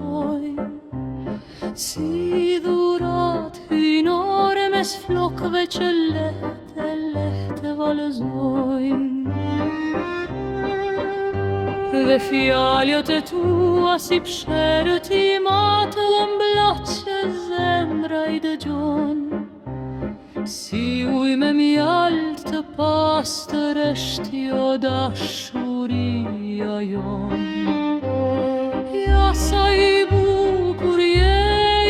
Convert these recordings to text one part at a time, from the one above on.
ndryshojnë, si dhurat hynore mes flokëve që lehte valëzojnë. Dhe fjalët e tua si psherët i matë dhe mblat që zemra i dëgjon, si uj me mjalt të pastër është jo dashuria jon. Ja sa i bukur je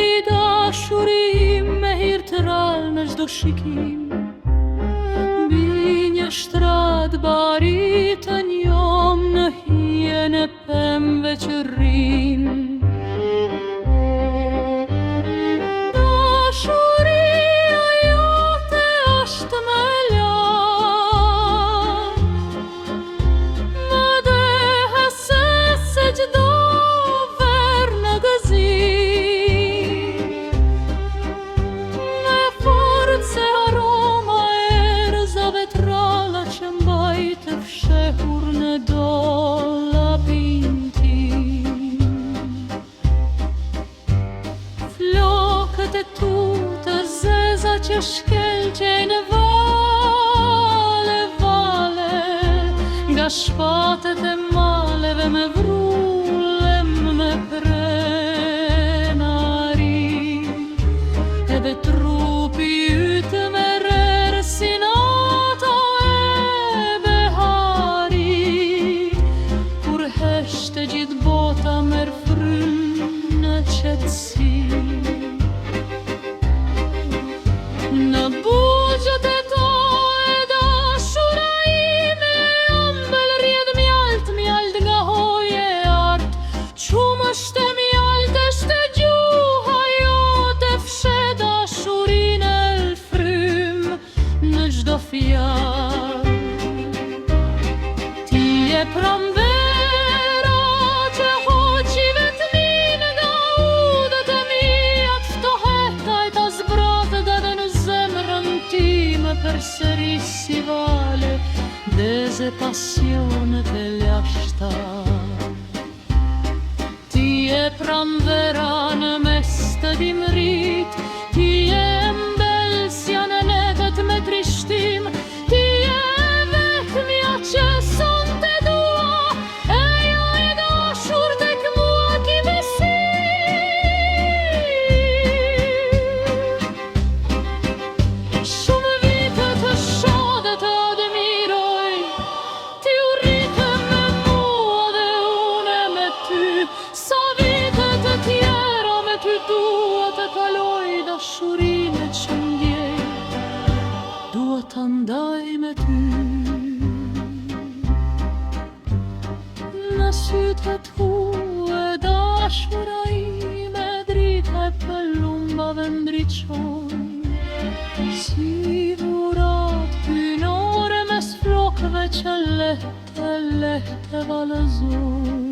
i dashurim, me hirtëral në çdo shikim, mbi një shtrat bari të njom në hijen e pemëve që rrin. Dashuria jote është më lartë, më dehe se çdo ver në gëzim, me forcë se aroma erëzave tralla që mbajtë fshehur në dollapin tim. Flokët e tu të zeza që shkelqejnë vale, nga shpatet e maleve me vrullem me prenari, edhe trupi ytë me rerë si nata e behari, kur heshte gjithë bota merë frymë në qetësi. Në bugjët e to e dashura ime, ëmbël rjedh mjalt nga hoje art, qumë është e mjalt është e gjuha jote, fshe dashurin e frym në çdo fjalë. Ti je pranvera që hoqi vetmin nga udhët e mia, të ftoheta e ta zbratë dhe në zemrën time përsëris si vale, deze pasionet e lashta. Ti je pranvera në mes të dimrit, ti je embelsja në netet me trishtim, ti je vetmja që sonte dua, e ja e dashur tek mua ki besim. Shumë vite të shoh dhe të admiroj, ti u rritë me mua dhe une me ty, sa vite të tjera me ty dua të kaloj dashurinë që ndjej, dua të ndaj me ty. Në sytë tu e dashura ime, drita e pëllumbave ndriçojnë, si dhurat hynore mes flokëve që lehte valëzojnë.